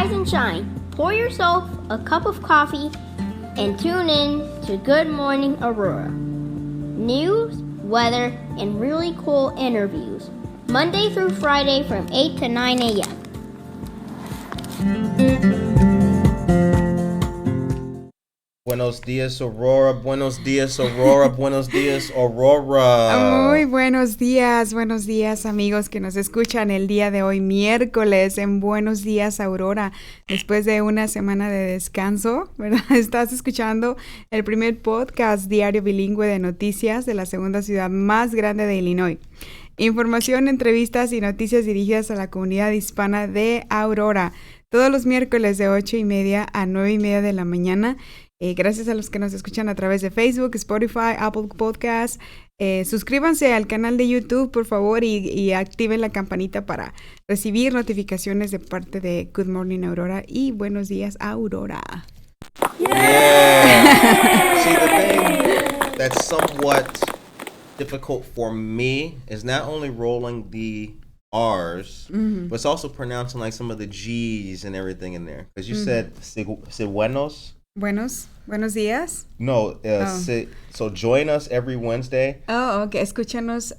rise and shine. Pour yourself a cup of coffee and tune in to Good Morning Aurora. News, weather, and really cool interviews. Monday through Friday from 8 to 9 a.m. Buenos días, Aurora. Buenos días, Aurora. Buenos días, Aurora. Muy buenos días amigos que nos escuchan el día de hoy, miércoles, en Buenos Días, Aurora. Después de una semana de descanso, ¿verdad? Estás escuchando el primer podcast diario bilingüe de noticias de la segunda ciudad más grande de Illinois. Información, entrevistas y noticias dirigidas a la comunidad hispana de Aurora. Todos los miércoles de 8:30 a 9:30 de la mañana. Gracias a los que nos escuchan a través de Facebook, Spotify, Apple Podcasts. Suscríbanse al canal de YouTube, por favor, y activen la campanita para recibir notificaciones de parte de Good Morning Aurora y Buenos Días, Aurora. Yeah. See, the thing that's somewhat difficult for me is not only rolling the R's, but it's also pronouncing like some of the G's and everything in there. Because you said buenos. Buenos días. No, so join us every Wednesday. Oh, okay. Escúchanos.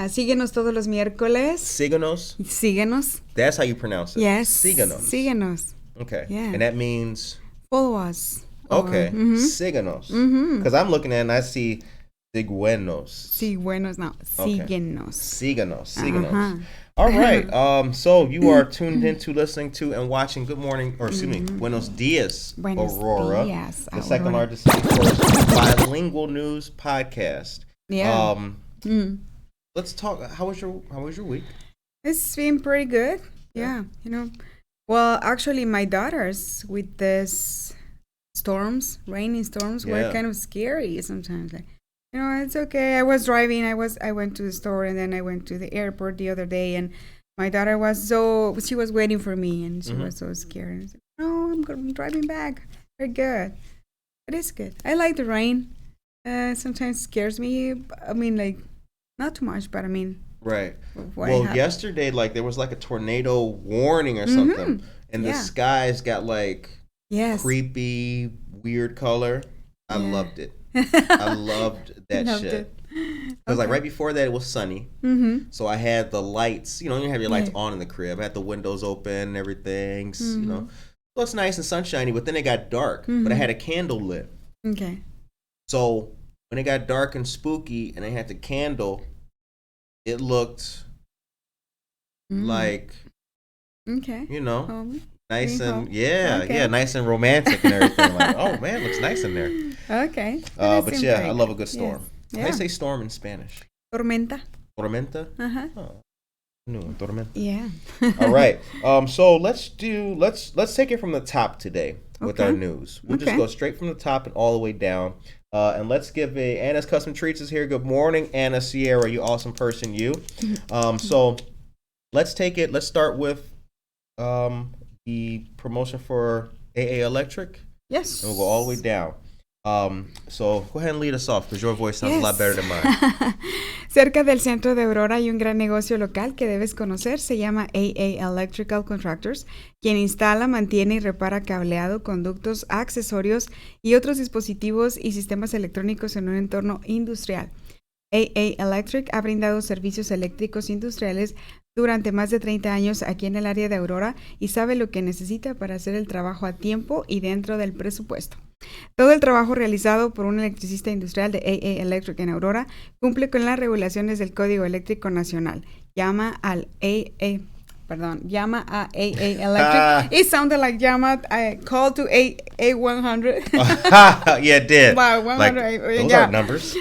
Síguenos todos los miércoles. Síguenos. That's how you pronounce it. Yes. Síguenos. Okay. Yeah. And that means? Follow us. Okay. Síguenos. Because I'm looking at it and I see Síguenos. Síguenos, no. Síguenos. Síguenos. All right. So you are tuned into, listening to, and watching Good Morning, Buenos Días, Aurora, the second largest bilingual news podcast. Yeah. Let's talk. How was your week? It's been pretty good. Yeah. Well, actually, my daughters with this raining storms, were kind of scary sometimes. Like, it's okay. I was driving. I went to the store and then I went to the airport the other day, and my daughter she was waiting for me and she was so scared. I said, no, I'm driving back. Very good. It is good. I like the rain. Sometimes scares me. I mean, like, not too much, but I mean. Right. Well, yesterday, like, there was like a tornado warning or something, and the skies got like creepy, weird color. I loved it. I loved that shit. Because like right before that, it was sunny. So I had the lights. You have your lights on in the crib. I had the windows open and everything. So it's nice and sunshiny. But then it got dark. But I had a candle lit. Okay. So when it got dark and spooky, and I had the candle, it looked like nice and nice and romantic and everything. Like, oh man, looks nice in there. Okay. But yeah, I love a good storm. Yes. How do you say storm in Spanish? Tormenta. Tormenta? Oh. No, tormenta. Yeah. All right. So let's take it from the top today with our news. We'll just go straight from the top and all the way down. And let's give Anna's Custom Treats is here. Good morning, Anna Sierra, you awesome person, you. So let's take it. Let's start with the promotion for AA Electric. Yes. And we'll go all the way down. So go ahead and lead us off because your voice sounds a lot better than mine. Cerca del centro de Aurora hay un gran negocio local que debes conocer. Se llama AA Electrical Contractors, quien instala, mantiene y repara cableado, conductos, accesorios y otros dispositivos y sistemas electrónicos en un entorno industrial. AA Electric ha brindado servicios eléctricos industriales durante más de 30 años aquí en el área de Aurora y sabe lo que necesita para hacer el trabajo a tiempo y dentro del presupuesto. Todo el trabajo realizado por un electricista industrial de AA Electric en Aurora cumple con las regulaciones del Código Eléctrico Nacional. Llama a AA Electric. It sounded like call to A100. Yeah, it did. Wow, 100. Like, those aren't numbers.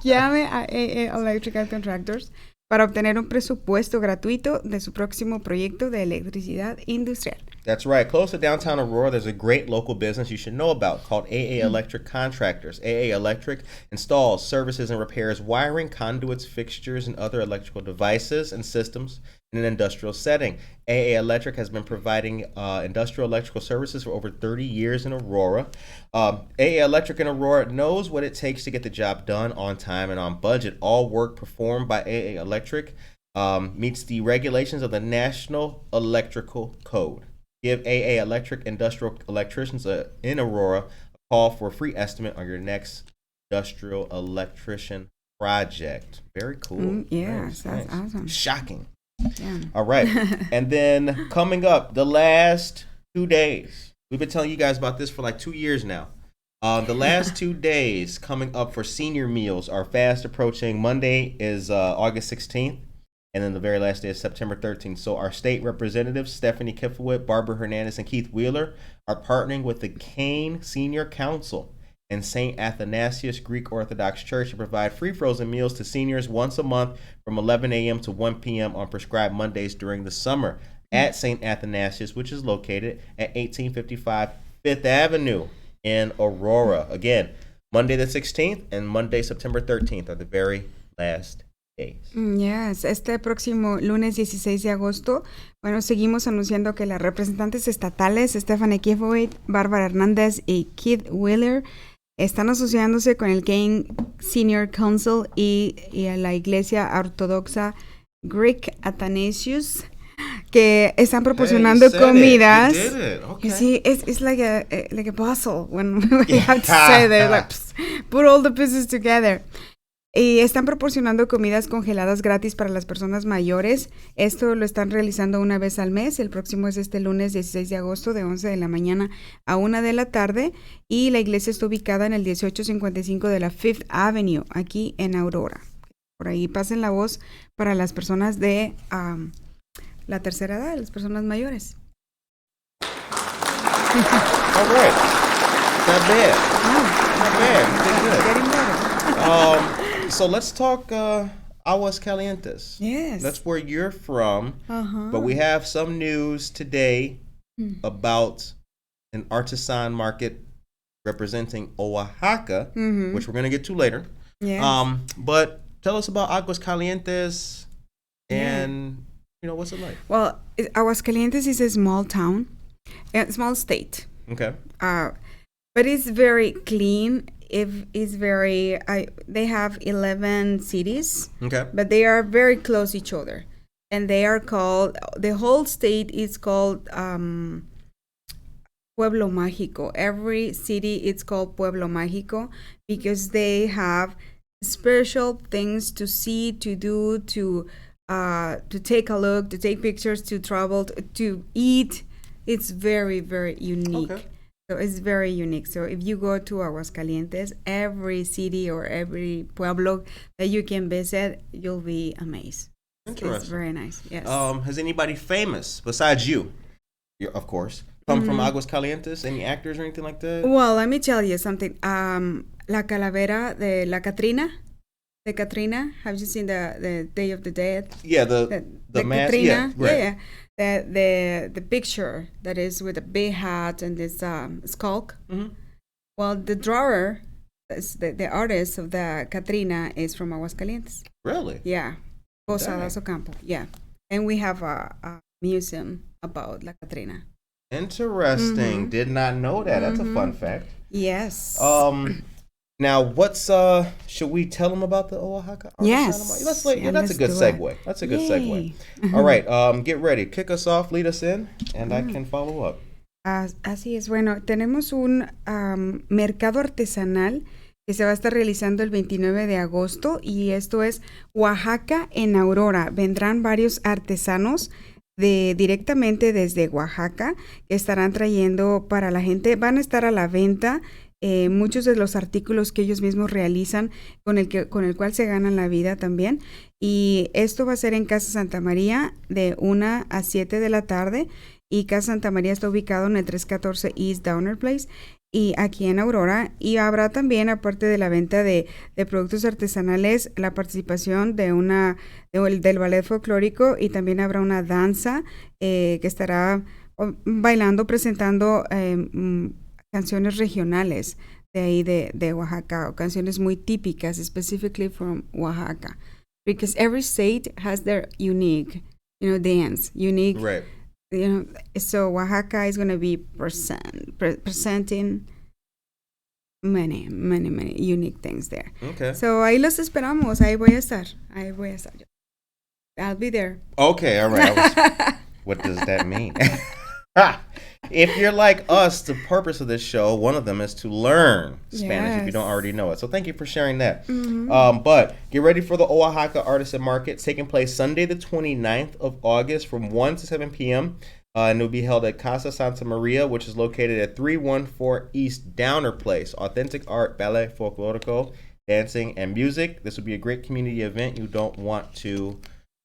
Llame a AA Electrical Contractors para obtener un presupuesto gratuito de su próximo proyecto de electricidad industrial. That's right. Close to downtown Aurora, there's a great local business you should know about called AA Electric Contractors. AA Electric installs, services, and repairs wiring, conduits, fixtures, and other electrical devices and systems in an industrial setting. AA Electric has been providing industrial electrical services for over 30 years in Aurora. AA Electric in Aurora knows what it takes to get the job done on time and on budget. All work performed by AA Electric meets the regulations of the National Electrical Code. Give AA Electric Industrial Electricians in Aurora a call for a free estimate on your next industrial electrician project. Very cool. That's awesome. Shocking. Yeah. All right. And then coming up, the last 2 days. We've been telling you guys about this for like 2 years now. The last 2 days coming up for senior meals are fast approaching. Monday is August 16th. And then the very last day is September 13th. So our state representatives, Stephanie Kifowit, Barbara Hernandez, and Keith Wheeler, are partnering with the Kane Senior Council and St. Athanasius Greek Orthodox Church to provide free frozen meals to seniors once a month from 11 a.m. to 1 p.m. on prescribed Mondays during the summer at St. Athanasius, which is located at 1855 5th Avenue in Aurora. Again, Monday the 16th and Monday, September 13th are the very last days. Yes, este próximo lunes 16 de agosto, bueno, seguimos anunciando que las representantes estatales, Stephanie Kifowit, Bárbara Hernández y Keith Wheeler, están asociándose con el Kane Senior Council y la Iglesia Ortodoxa Greek Athanasius, que están proporcionando comidas. Okay. You see, it's like a puzzle when we have to say that, like, put all the pieces together. Y están proporcionando comidas congeladas gratis para las personas mayores. Esto lo están realizando una vez al mes. El próximo es este lunes 16 de agosto de 11 de la mañana a 1 de la tarde. Y la iglesia está ubicada en el 1855 de la Fifth Avenue, aquí en Aurora. Por ahí pasen la voz para las personas de la tercera edad, las personas mayores. All right. Not bad. Not bad. You did good. Getting better. So let's talk Aguas Calientes. Yes. That's where you're from. But we have some news today about an artisan market representing Oaxaca, which we're going to get to later. Yes. But tell us about Aguas Calientes and, you know, what's it like? Well, Aguas Calientes is a small town, a small state. Okay. But it's very clean. They have 11 cities, okay, but they are very close to each other, and they are called, the whole state is called Pueblo Mágico. Every city is called Pueblo Mágico because they have special things to see, to do, to take a look, to take pictures, to travel, to eat. It's very, very unique. Okay. So it's very unique. So if you go to Aguascalientes, every city or every pueblo that you can visit, you'll be amazed. Interesting. It's very nice. Yes. Has anybody famous besides you, of course, come from Aguascalientes? Any actors or anything like that? Well, let me tell you something. La Calavera de la Catrina. The Katrina. Have you seen the Day of the Dead? Yeah, the mask. Katrina. Yeah, right. Yeah. The picture that is with a big hat and this skulk. Mm-hmm. Well, the drawer, the artist of the Katrina is from Aguascalientes. Really? Yeah. Posadas Ocampo. Yeah. And we have a museum about La Katrina. Interesting. Did not know that. That's a fun fact. Yes. Now, what's should we tell them about the Oaxaca? Yes. That's a good segue. That's a good segue. All right, get ready. Kick us off, lead us in, and I can follow up. Así es. Bueno, tenemos un mercado artesanal que se va a estar realizando el 29 de agosto y esto es Oaxaca en Aurora. Vendrán varios artesanos directamente desde Oaxaca que estarán trayendo para la gente. Van a estar a la venta muchos de los artículos que ellos mismos realizan con el cual se ganan la vida también. Y esto va a ser en Casa Santa María de 1 a 7 de la tarde. Y Casa Santa María está ubicado en el 314 East Downer Place y aquí en Aurora. Y habrá también, aparte de la venta de productos artesanales, la participación del ballet folclórico y también habrá una danza que estará bailando, presentando canciones regionales de ahí de Oaxaca, o canciones muy típicas, specifically from Oaxaca, because every state has their unique, dance, unique. Right. So Oaxaca is going to be presenting many unique things there. Okay. So ahí los esperamos, ahí voy a estar. I'll be there. Okay, all right. What does that mean? If you're like us, the purpose of this show, one of them is to learn Spanish if you don't already know it. So thank you for sharing that. But get ready for the Oaxaca Artisan Market taking place Sunday the 29th of August from 1 to 7 p.m. And it will be held at Casa Santa Maria, which is located at 314 East Downer Place. Authentic art, ballet, folklorico, dancing, and music. This will be a great community event you don't want to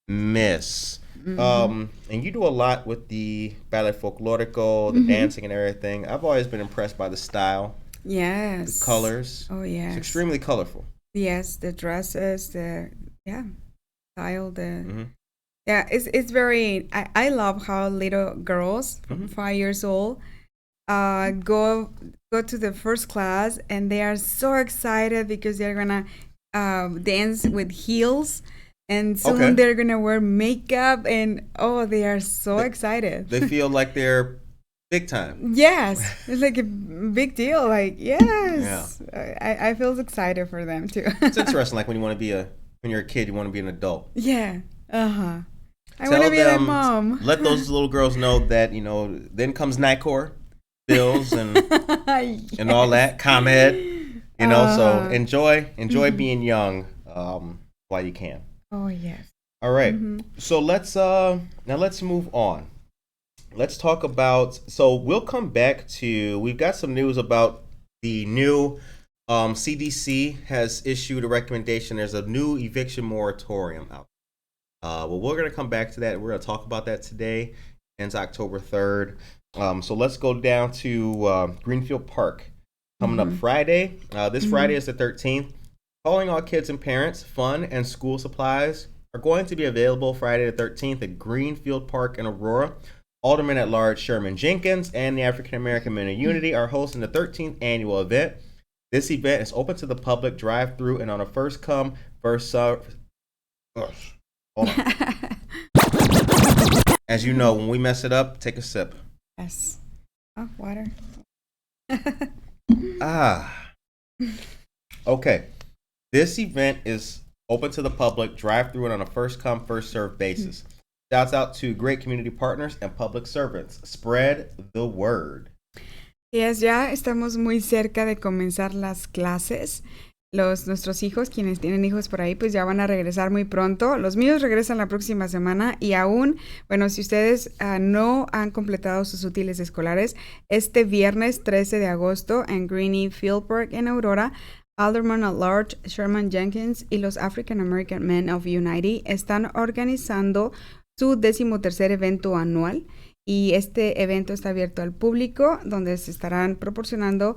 miss. And you do a lot with the ballet folklorico, the dancing and everything. I've always been impressed by the style. Yes. The colors. Oh, yes. It's extremely colorful. Yes, the dresses, the style, yeah, it's very. I love how little girls from 5 years old go to the first class, and they are so excited because they're gonna dance with heels. And soon they're going to wear makeup, and they are so excited. They feel like they're big time. Yes. It's like a big deal. Like, yes. Yeah. I feel excited for them, too. It's interesting, like when you're a kid, you want to be an adult. Yeah. I want to be their mom. Let those little girls know that, then comes NICOR, bills, and and all that, ComEd, so enjoy being young while you can. Oh, yes. All right. So let's move on. Let's talk about, we'll come back to, we've got some news about the new CDC has issued a recommendation. There's a new eviction moratorium out. Well, we're going to come back to that. We're going to talk about that today. Ends October 3rd. So let's go down to Greenfield Park coming up Friday. This Friday is the 13th. Calling all kids and parents, fun and school supplies are going to be available Friday the 13th at Greenfield Park in Aurora. Alderman at Large Sherman Jenkins and the African American Men of Unity are hosting the 13th annual event. This event is open to the public, drive-through, and on a first come, first serve. Hold on. As you know, when we mess it up, take a sip. Yes. Oh, water. Okay. This event is open to the public, drive-through, and on a first-come, first-served basis. Shouts out to great community partners and public servants. Spread the word. Yes, ya estamos muy cerca de comenzar las clases. Nuestros hijos, quienes tienen hijos por ahí, pues ya van a regresar muy pronto. Los míos regresan la próxima semana y aún, si ustedes no han completado sus útiles escolares, este viernes 13 de agosto en Greenfield Park en Aurora, Alderman at Large Sherman Jenkins y los African American Men of Unity están organizando su 13º evento anual. Y este evento está abierto al público, donde se estarán proporcionando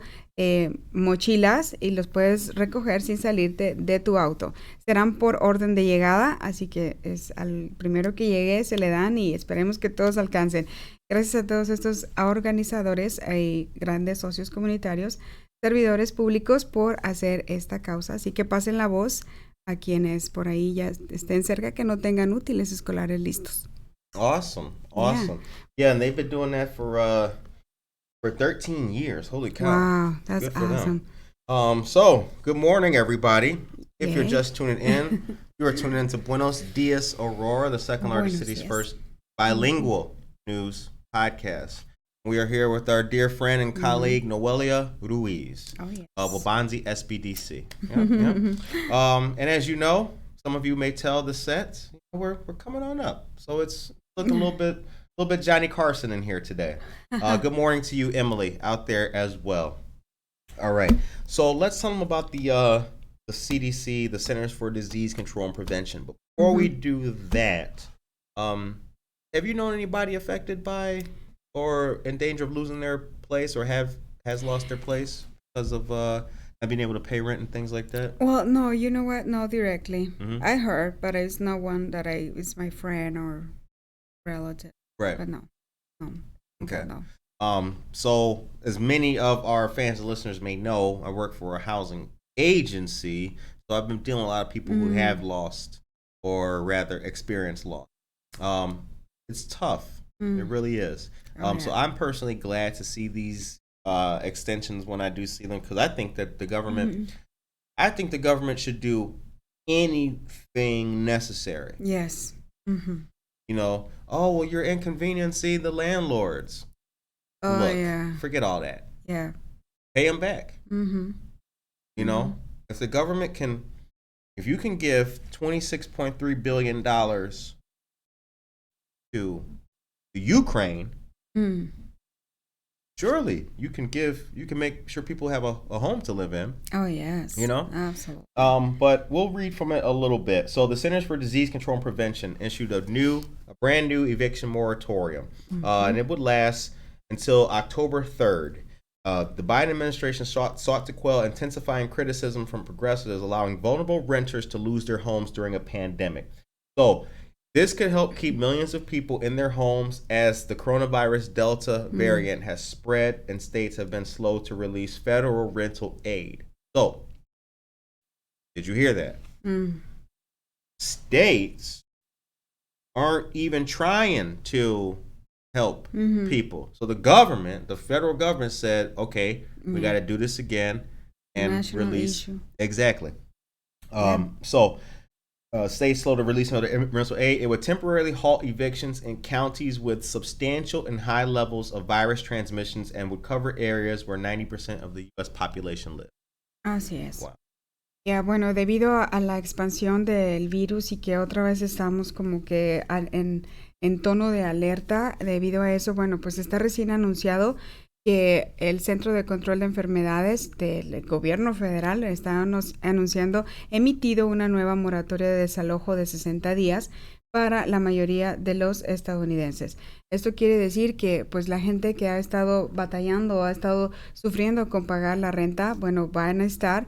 mochilas y los puedes recoger sin salirte de tu auto. Serán por orden de llegada, así que es al primero que llegue se le dan y esperemos que todos alcancen. Gracias a todos estos organizadores y grandes socios comunitarios, servidores públicos por hacer esta causa. Así que pasen la voz a quienes por ahí ya estén cerca que no tengan útiles escolares listos. Awesome. Yeah, and they've been doing that for 13 years. Holy cow. Wow, that's awesome. So, good morning, everybody. If you're just tuning in, you are tuning in to Buenos Dias, Aurora, the second largest city's first bilingual news podcast. We are here with our dear friend and colleague, Noelia Ruiz of Waubonsee, SBDC. Yep. And as you know, some of you may tell the set, we're coming on up. So it's looking a little bit Johnny Carson in here today. Good morning to you, Emily, out there as well. All right. So let's tell them about the CDC, the Centers for Disease Control and Prevention. But before we do that, have you known anybody affected by or in danger of losing their place or has lost their place because of not being able to pay rent and things like that? Well, no, you know what? No, directly. I heard, but it's not one that is my friend or relative. Right. But no. Okay. No. So as many of our fans and listeners may know, I work for a housing agency, so I've been dealing with a lot of people who have lost or rather experienced loss. It's tough. It really is. So I'm personally glad to see these extensions when I do see them, because I think that the government, should do anything necessary. Yes. You know, oh, well, you're inconveniencing the landlords. Oh, Look, yeah. forget all that. Yeah. Pay them back. You know, if the government can, if you can give $26.3 billion to the Ukraine, surely you can make sure people have a home to live in. Oh, yes. You know? Absolutely. But we'll read from it a little bit. So the Centers for Disease Control and Prevention issued a brand new eviction moratorium. And it would last until October 3rd. The Biden administration sought to quell intensifying criticism from progressives, allowing vulnerable renters to lose their homes during a pandemic. So this could help keep millions of people in their homes as the coronavirus Delta variant has spread and states have been slow to release federal rental aid. So, did you hear that? States aren't even trying to help people. So the federal government said, okay, we got to do this again and National release. issue. Exactly. So states slow to release another rental aid. It would temporarily halt evictions in counties with substantial and high levels of virus transmissions and would cover areas where 90% of the U.S. population lives. Así es. Wow. Ya, bueno, debido a la expansión del virus y que otra vez estamos como que en tono de alerta, debido a eso, bueno, pues está recién anunciado que el Centro de Control de Enfermedades del Gobierno Federal está anunciando, emitido una nueva moratoria de desalojo de 60 días para la mayoría de los estadounidenses. Esto quiere decir que pues la gente que ha estado batallando, ha estado sufriendo con pagar la renta, bueno, van a estar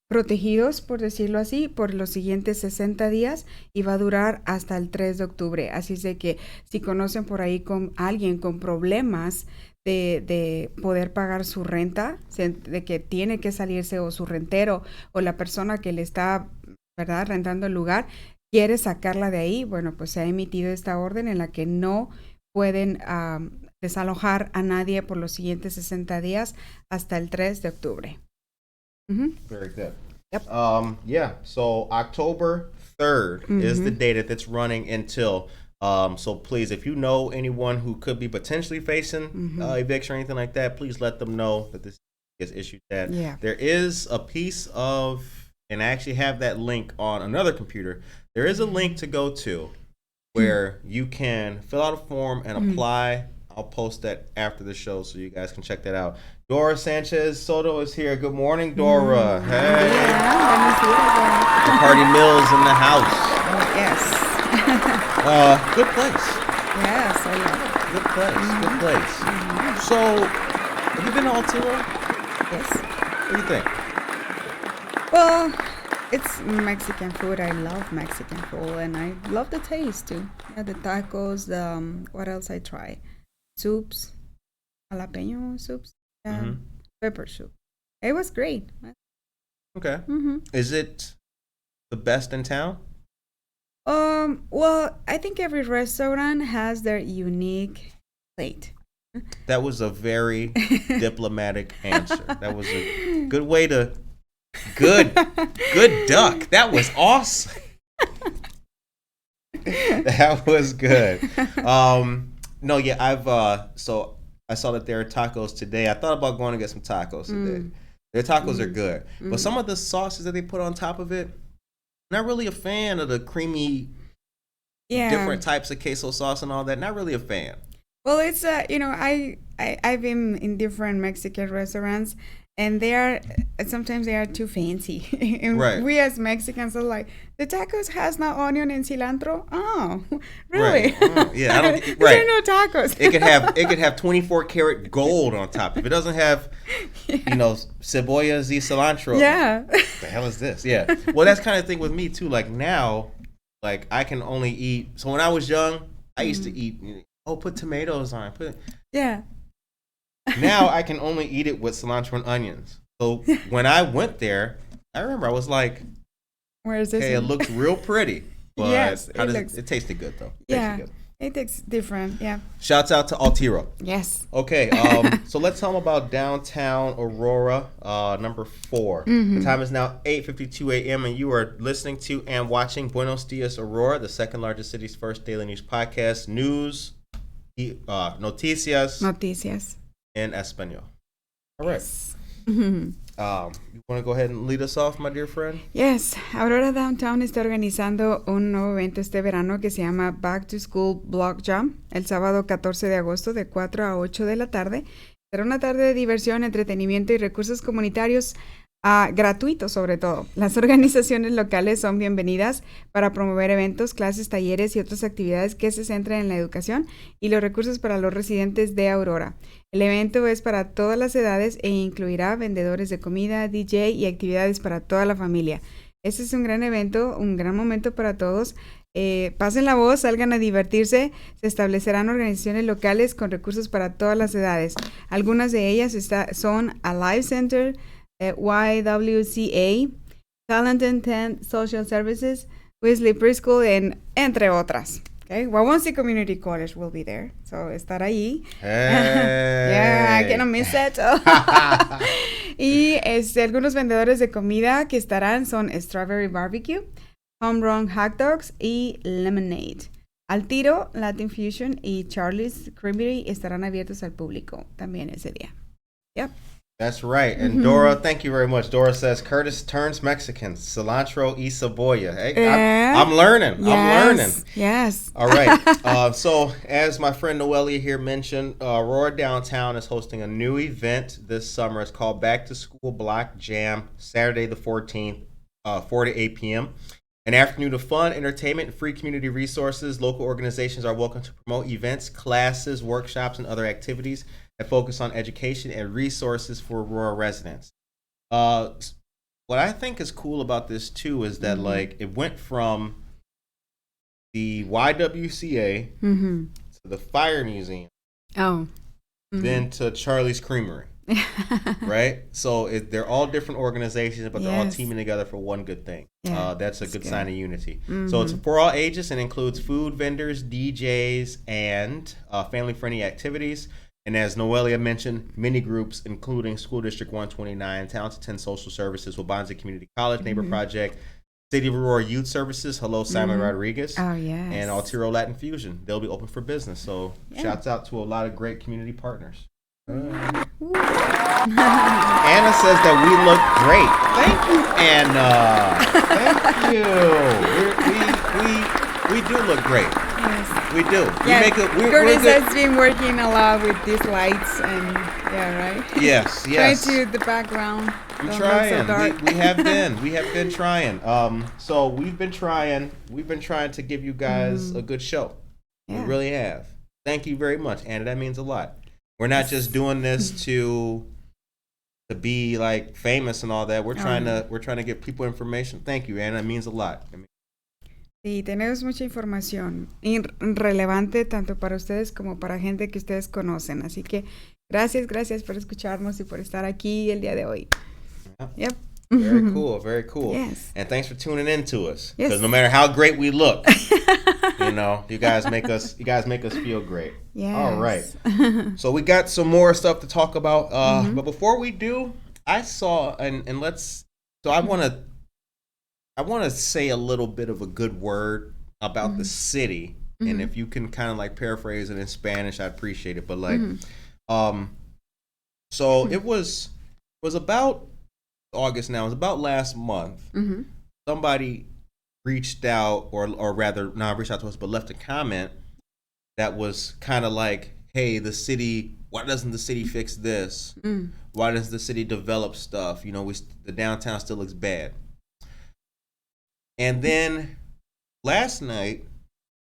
protegidos, por decirlo así, por los siguientes 60 días y va a durar hasta el 3 de octubre. Así es de que si conocen por ahí con alguien con problemas de poder pagar su renta, de que tiene que salirse o su rentero o la persona que le está, ¿verdad?, rentando el lugar, quiere sacarla de ahí, bueno, pues se ha emitido esta orden en la que no pueden desalojar a nadie por los siguientes 60 días hasta el 3 de octubre. Very good. Yep. So October 3rd is the date that's running until. So please, if you know anyone who could be potentially facing eviction or anything like that, please let them know that this is issued. That there is a piece of, and I actually have that link on another computer. There is a link to go to where you can fill out a form and apply. I'll post that after the show so you guys can check that out. Dora Sanchez Soto is here. Good morning, Dora. Hey. Party Mills in the house. Oh, yes. Good place. Yes, I love it. Good place. Good place. So, have you been to Altura? Yes. What do you think? Well, it's Mexican food. I love Mexican food, and I love the taste too. Yeah, the tacos. What else I try? Soups, jalapeno soups, pepper soup. It was great. Okay. Is it the best in town? Well, I think every restaurant has their unique plate. That was a very diplomatic answer. That was a good way to. Good duck. That was awesome. That was good. No, yeah, so I saw that there are tacos today. I thought about going to get some tacos today. Their tacos are good. But some of the sauces that they put on top of it, not really a fan of the creamy, different types of queso sauce and all that. Not really a fan. Well, it's, I've been in different Mexican restaurants, and sometimes they are too fancy. And right. We as Mexicans are like, the tacos has no onion and cilantro? Oh, really? Right. Oh, yeah, I don't. Right. There are no tacos. It could have 24 karat gold on top. If it doesn't have, cebollas y cilantro. Yeah. What the hell is this? Yeah. Well, that's kind of thing with me too. Like now, like I can only eat. So when I was young, I used to eat. Put tomatoes on. Yeah. Now I can only eat it with cilantro and onions. So when I went there, I remember I was like, "Where is this?" Hey, it looks real pretty, but yes, it tasted good though. Yeah. It is different, yeah. Shouts out to Altiro. Yes. Okay, so let's tell them about downtown Aurora, number 4. Mm-hmm. The time is now 8:52 a.m. and you are listening to and watching Buenos Dias Aurora, the second largest city's first daily news podcast. News, noticias en español. All right. Yes. You want to go ahead and lead us off, my dear friend? Yes, Aurora Downtown está organizando un nuevo evento este verano que se llama Back to School Block Jam, el sábado 14 de agosto de 4 a 8 de la tarde. Será una tarde de diversión, entretenimiento y recursos comunitarios gratuitos sobre todo. Las organizaciones locales son bienvenidas para promover eventos, clases, talleres y otras actividades que se centren en la educación y los recursos para los residentes de Aurora. El evento es para todas las edades e incluirá vendedores de comida, DJ y actividades para toda la familia. Este es un gran evento, un gran momento para todos. Pasen la voz, salgan a divertirse. Se establecerán organizaciones locales con recursos para todas las edades. Algunas de ellas son Alive Center, YWCA, Talent and Tent Social Services, Wesley Preschool, entre otras. Okay, Waubonsee Community College will be there, so estar ahí. Hey. Yeah, I cannot miss it. Y algunos vendedores de comida que estarán son Strawberry Barbecue, Home Run Hot Dogs y Lemonade. Al Tiro, Latin Fusion y Charlie's Creamery estarán abiertos al público también ese día. Yep. That's right. And Dora, thank you very much. Dora says, Curtis turns Mexican, cilantro y cebolla. Hey, I'm learning. Yes. I'm learning. Yes. All right. So as my friend Noelia here mentioned, Aurora Downtown is hosting a new event this summer. It's called Back to School Block Jam, Saturday the 14th, 4 to 8 p.m. An afternoon of fun, entertainment, and free community resources. Local organizations are welcome to promote events, classes, workshops, and other activities that focus on education and resources for Aurora residents. What I think is cool about this too is that like it went from the YWCA to the Fire Museum, then to Charlie's Creamery, right? So they're all different organizations, but they're all teaming together for one good thing. That's a good sign of unity. So it's for all ages and includes food vendors, DJs, and family-friendly activities. And as Noelia mentioned, many groups, including School District 129, Talented 10 Social Services, Waubonsee Community College, Neighbor Project, City of Aurora Youth Services, hello, Simon Rodriguez, and Altiro Latin Fusion. They'll be open for business. So shouts out to a lot of great community partners. Anna says that we look great. Thank you, Anna. Thank you. We do look great. Yes. We do. Curtis has been working a lot with these lights and right? Yes. Trying to the background. I'm trying. So we have been trying. So we've been trying to give you guys a good show. We really have. Thank you very much, Anna. That means a lot. We're not just doing this to be like famous and all that. We're trying to give people information. Thank you, Anna. It means a lot. Sí, tenemos mucha información relevante tanto para ustedes como para gente que ustedes conocen. Así que gracias por escucharnos y por estar aquí el día de hoy. Yep. Very cool. Yes. And thanks for tuning in to us. Because no matter how great we look, you guys make us feel great. Yes. All right. So we got some more stuff to talk about. But before we do, I saw I want to say a little bit of a good word about the city, and if you can kind of like paraphrase it in Spanish, I'd appreciate it. But like, so it was about August now. It was about last month. Somebody reached out, or rather, not reached out to us, but left a comment that was kind of like, "Hey, the city. Why doesn't the city fix this? Why doesn't the city develop stuff? The downtown still looks bad." And then last night,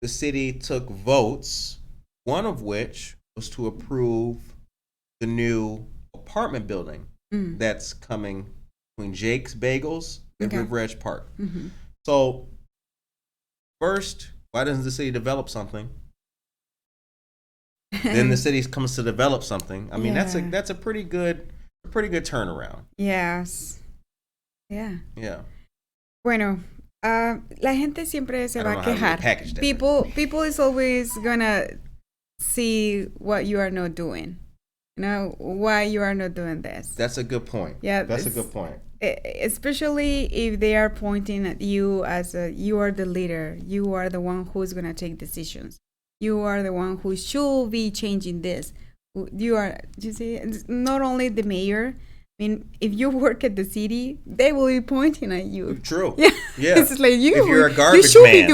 the city took votes, one of which was to approve the new apartment building that's coming between Jake's Bagels and River Edge Park. So First, why doesn't the city develop something? Then the city comes to develop something. I mean, that's a pretty good turnaround. Yes. Yeah. Yeah. Bueno, La gente siempre se va a quejar. People is always gonna see what you are not doing. You know, why you are not doing this. That's a good point. Yeah, that's a good point. Especially if they are pointing at you as you are the leader. You are the one who's gonna take decisions. You are the one who should be changing this. You see, not only the mayor. I mean, if you work at the city, they will be pointing at you. True. Yeah. It's like you. If you're a garbage man,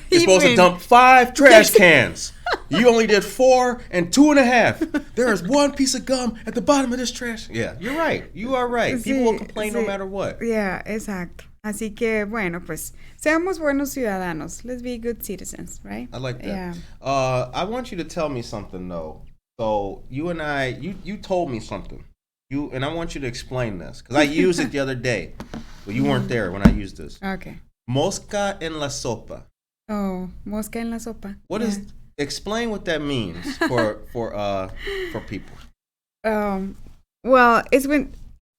you're supposed to dump 5 trash cans. You only did 4 and 2.5. There is 1 piece of gum at the bottom of this trash. Yeah, you're right. You are right. People will complain no matter what. Yeah, exacto. Así que, bueno, pues, seamos buenos ciudadanos. Let's be good citizens, right? I like that. Yeah. I want you to tell me something, though. So, you and I, you told me something. And I want you to explain this, because I used it the other day. Well, you weren't there when I used this. Okay. Mosca en la sopa. Oh, mosca en la sopa. Explain what that means for people. Well, it's when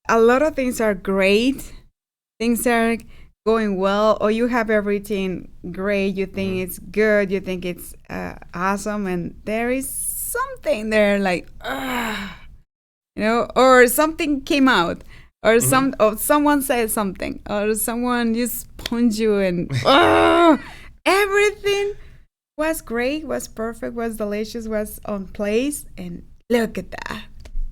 a lot of things are great, things are going well, or you have everything great, you think it's good, you think it's awesome, and there is something there like, you know, or something came out, or someone said something, or someone just punched you, and everything was great, was perfect, was delicious, was on place, and look at that.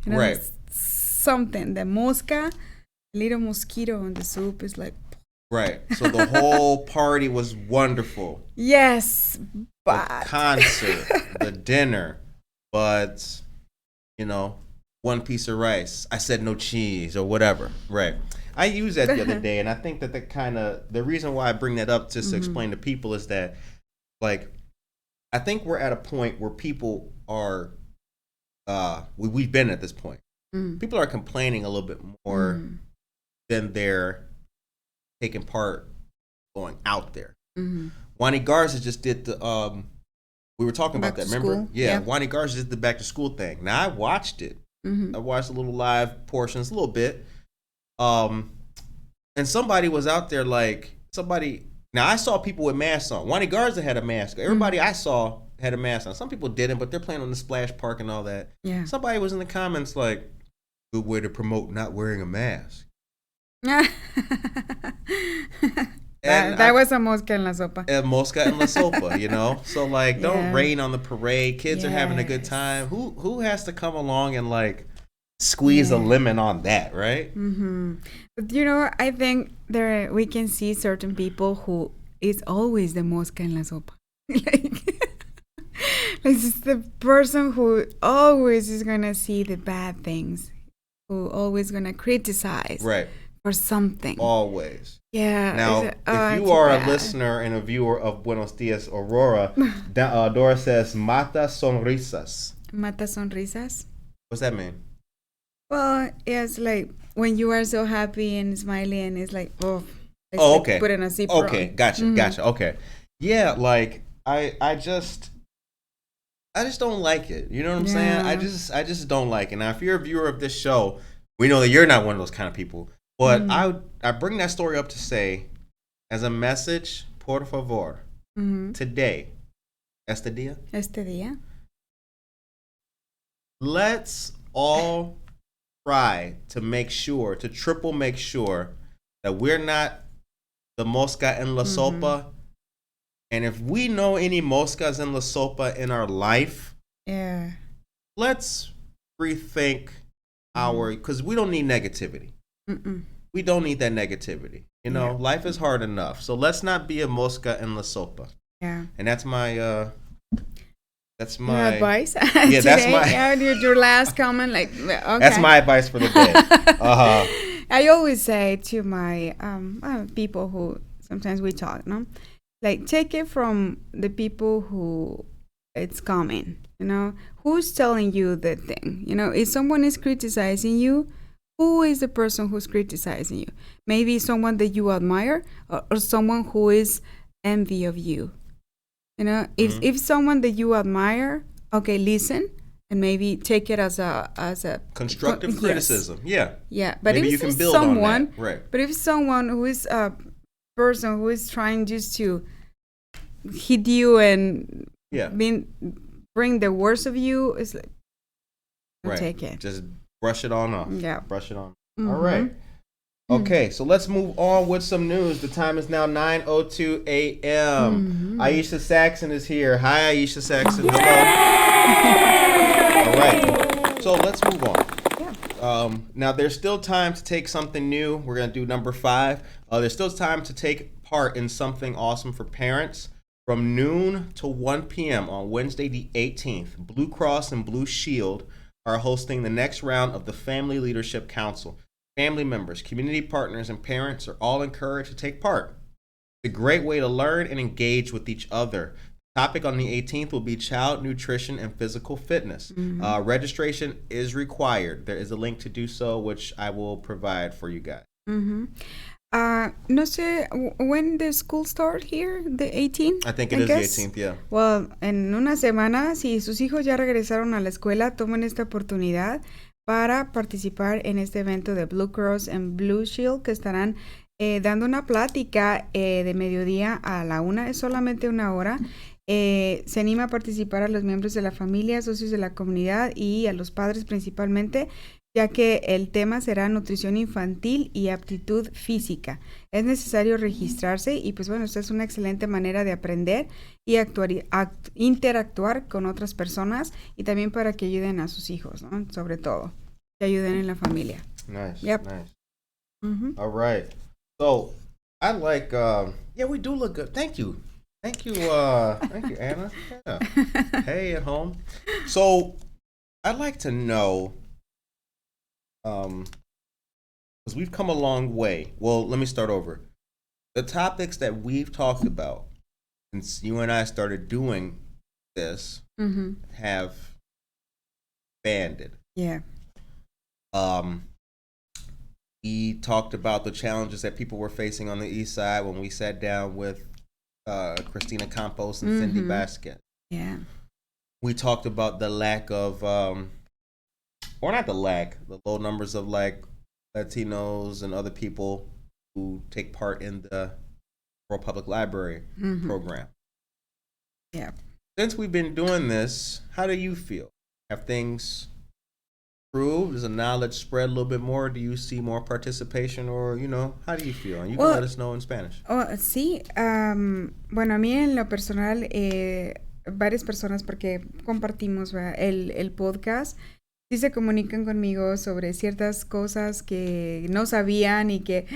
You know, right. Something, the mosca, little mosquito on the soup is like. Right. So the whole party was wonderful. Yes, but. The concert, the dinner, but, you know, 1 piece of rice. I said no cheese or whatever. Right. I used that the other day, and I think that the reason why I bring that up just to explain to people is that, like, I think we're at a point where people are, we've been at this point. People are complaining a little bit more than they're taking part going out there. Wani Garza just did the, we were talking about that, remember? School. Yeah, Wani Garza did the back to school thing. Now, I watched it. I watched a little live portions, a little bit. And somebody was out there now I saw people with masks on. Wani Garza had a mask. Everybody I saw had a mask on. Some people didn't, but they're playing on the splash park and all that. Yeah. Somebody was in the comments like, good way to promote not wearing a mask. That was a mosca en la sopa. A mosca en la sopa, you know? So, like, don't rain on the parade. Kids are having a good time. Who has to come along and, like, squeeze a lemon on that, right? But, you know, I think we can see certain people who is always the mosca en la sopa. Like it's the person who always is going to see the bad things, who always going to criticize. Right. For something. Always. Yeah. Now, if you are a listener and a viewer of Buenos Dias, Aurora, Dora says, mata sonrisas. Mata sonrisas? What's that mean? Well, it's like when you are so happy and smiling, and it's like, okay. Put in a zipper. Okay, gotcha. Okay. Yeah, like, I just don't like it. You know what I'm saying? I just don't like it. Now, if you're a viewer of this show, we know that you're not one of those kind of people. But I bring that story up to say, as a message, por favor, today, este día, let's all try to triple make sure that we're not the mosca en la sopa. And if we know any moscas en la sopa in our life, let's rethink because we don't need negativity. We don't need that negativity. You know, life is hard enough. So let's not be a mosca en la sopa. Yeah. And that's my your advice. Yeah, that's my your last comment. Like, okay. That's my advice for the day. I always say to my people who sometimes we talk, no, like take it from the people who it's coming. You know, who's telling you the thing? You know, if someone is criticizing you, who is the person who's criticizing you? Maybe someone that you admire, or someone who is envy of you. You know, if someone that you admire, okay, listen and maybe take it as a constructive criticism. Yeah. But maybe if you can it's build someone, on that. Right. But if someone who is person who is trying just to hit you and bring the worst of you, is like, don't take it. Just brush it on off. Yeah. Brush it on. All right. Okay, so let's move on with some news. The time is now 9:02 a.m. Aisha Saxon is here. Hi, Aisha Saxon. Hello. All right, so let's move on. Now, there's still time to take something new. We're going to do number 5. There's still time to take part in something awesome for parents. From noon to 1 p.m. on Wednesday the 18th, Blue Cross and Blue Shield are hosting the next round of the Family Leadership Council. Family members, community partners, and parents are all encouraged to take part. It's a great way to learn and engage with each other. The topic on the 18th will be child nutrition and physical fitness. Registration is required. There is a link to do so, which I will provide for you guys. No sé, when the school start here, the 18th? I think it is the 18th, yeah. Well, en una semana, si sus hijos ya regresaron a la escuela, tomen esta oportunidad para participar en este evento de Blue Cross and Blue Shield, que estarán dando una plática de mediodía a la 1, es solamente 1 hora. Se anima a participar a los miembros de la familia, socios de la comunidad y a los padres principalmente, ya que el tema será nutrición infantil y aptitud física. Es necesario registrarse y pues bueno, esta es una excelente manera de aprender y interactuar con otras personas y también para que ayuden a sus hijos, ¿no? Sobre todo, que ayuden en la familia. Nice, yep. Nice. All right. So, I like, we do look good. Thank you. Thank you, Anna. Yeah. Hey, at home. So, I'd like to know, because we've come a long way. Well, let me start over. The topics that we've talked about since you and I started doing this have expanded. Yeah. We talked about the challenges that people were facing on the east side when we sat down with Christina Campos and Cindy Basket. Yeah. We talked about the lack of, or not the lack, the low numbers of like Latinos and other people who take part in the World Public Library program. Yeah. Since we've been doing this, how do you feel? Have things improved? Does the knowledge spread a little bit more? Do you see more participation, or, you know, how do you feel? And you can let us know in Spanish. Sí, bueno, a mí en lo personal, varias personas, porque compartimos el podcast, sí se comunican conmigo sobre ciertas cosas que no sabían y que,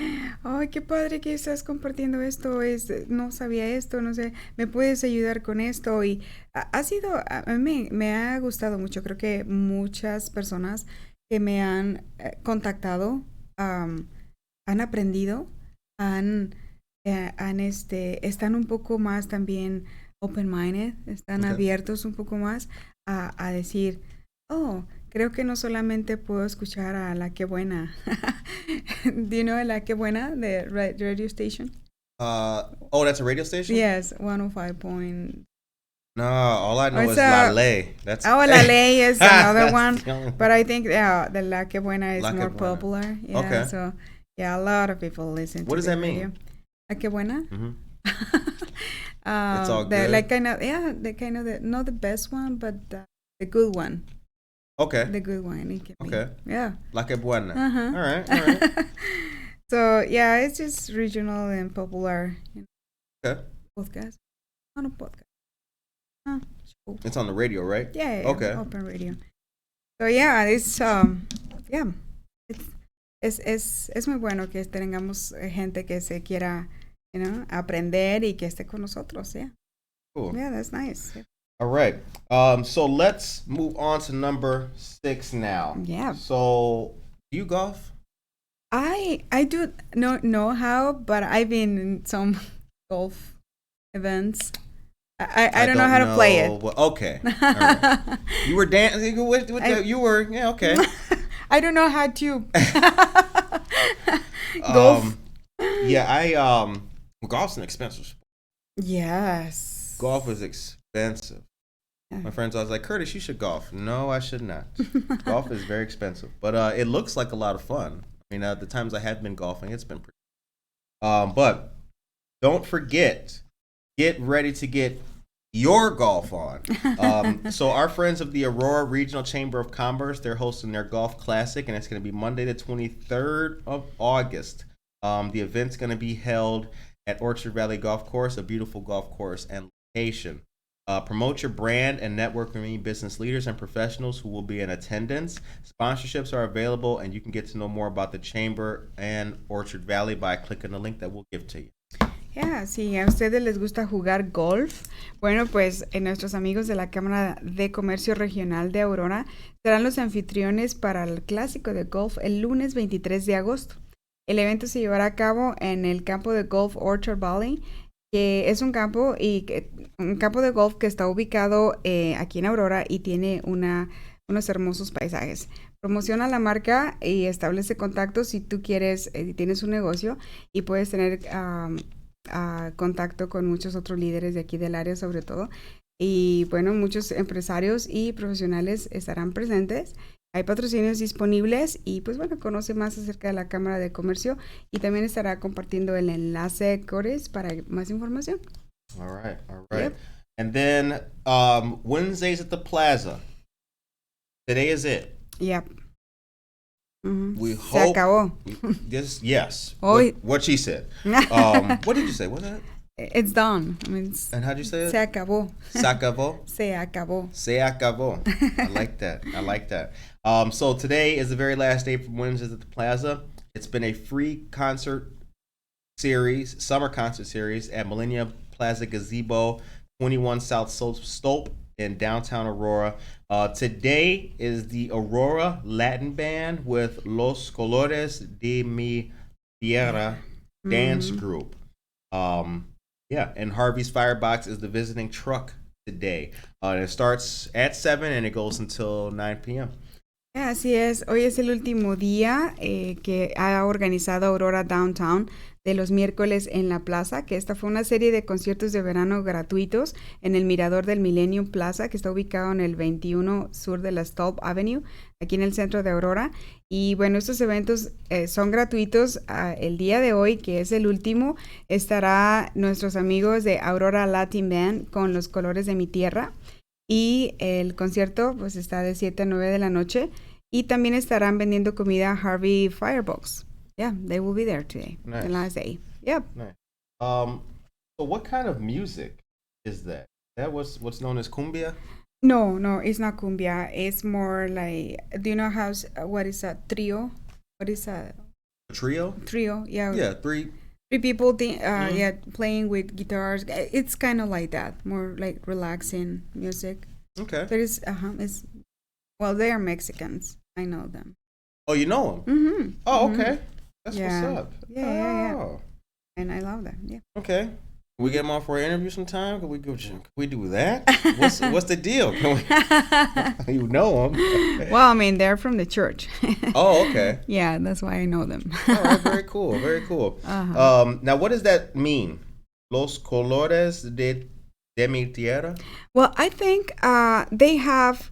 ay, qué padre que estás compartiendo esto, no sabía esto, no sé, me puedes ayudar con esto. Y ha sido, a mí me ha gustado mucho. Creo que muchas personas que me han contactado han aprendido, están un poco más también open-minded, están abiertos un poco más a decir, creo que no solamente puedo escuchar a La Que Buena. Do you know La Que Buena, the radio station? That's a radio station? Yes, 105. No, all I know is La Ley. That's La Ley is another one. But I think the La Que Buena is more popular. Yeah, okay. So, yeah, a lot of people listen to What does that radio. mean? La Que Buena? It's all good. Not the best one, but the good one. Okay. The good one. It can okay. Be. Yeah. La Que Buena. Uh-huh. All right. So, yeah, it's just regional and popular. Okay. Podcast. On a podcast. Cool. It's on the radio, right? Yeah. Okay. Open radio. So, yeah, it's, es muy bueno que tengamos gente que se quiera, you know, aprender y que esté con nosotros, yeah. Cool. Yeah, that's nice. Yeah. All right. So let's move on to number 6 now. Yeah. So, do you golf? I do not know how, but I've been in some golf events. I don't know how to play it. Well, okay. All right. You were dancing. You were, yeah, okay. I don't know how to golf. Golf's an expensive sport. Yes. Golf is expensive. My friends always like, Curtis, you should golf. No, I should not. Golf is very expensive, but it looks like a lot of fun. I mean, the times I have been golfing, it's been pretty. But don't forget, get ready to get your golf on. So our friends of the Aurora Regional Chamber of Commerce, they're hosting their golf classic, and it's going to be Monday the 23rd of August. The event's going to be held at Orchard Valley Golf Course, a beautiful golf course and location. Promote your brand and network with many business leaders and professionals who will be in attendance. Sponsorships are available, and you can get to know more about the Chamber and Orchard Valley by clicking the link that we'll give to you. Yeah, si a ustedes les gusta jugar golf, bueno, pues nuestros amigos de la Cámara de Comercio Regional de Aurora serán los anfitriones para el clásico de golf el lunes 23 de agosto. El evento se llevará a cabo en el campo de golf Orchard Valley, que es un campo de golf que está ubicado aquí en Aurora y tiene unos hermosos paisajes. Promociona la marca y establece contactos si tú quieres, tienes un negocio y puedes tener contacto con muchos otros líderes de aquí del área sobre todo. Y bueno, muchos empresarios y profesionales estarán presentes. Hay patrocinios disponibles y pues bueno, conoce más acerca de la Cámara de Comercio y también estará compartiendo el enlace Cores para más información. All right. Yep. And then Wednesdays at the Plaza. Today is it. Yep. Mm-hmm. We Se hope. acabó. Yes. Hoy. What she said. What did you say? What was that? It's done. I mean, And how'd you say it? Se acabó. Se acabó. Se acabó. Se acabó. I like that. So today is the very last day for Wednesdays at the Plaza. It's been a free summer concert series at Millennia Plaza Gazebo, 21 South Stope in downtown Aurora. Today is the Aurora Latin Band with Los Colores de mi Tierra dance group. And Harvey's Firebox is the visiting truck today. And it starts at 7 and it goes until 9 p.m. Así es, hoy es el último día que ha organizado Aurora Downtown de los miércoles en la plaza, que esta fue una serie de conciertos de verano gratuitos en el mirador del Millennium Plaza, que está ubicado en el 21 sur de la Stope Avenue, aquí en el centro de Aurora. Y bueno, estos eventos son gratuitos. El día de hoy, que es el último, estará nuestros amigos de Aurora Latin Band con Los Colores de mi Tierra. Y el concierto pues está de 7 a 9 de la noche. Y también estarán vendiendo comida Harvey Firebox. Yeah, they will be there today. Nice. The last day. Yep. Nice. So what kind of music is that? That what's known as cumbia? No, it's not cumbia. It's more like, do you know what is a trio? What is a trio? Trio, yeah. Yeah, three people playing with guitars. It's kind of like that, more like relaxing music. Okay. But they are Mexicans. I know them. Oh, you know them? Mm-hmm. Oh, okay. That's Yeah. what's up. Yeah. And I love them. Yeah. Okay. Can we get them on for an interview sometime? Can we do that? What's the deal? You know them. Well, I mean, they're from the church. Oh, okay. Yeah, that's why I know them. All right, very cool. Uh-huh. Now, what does that mean? Los Colores de mi Tierra? Well, I think they have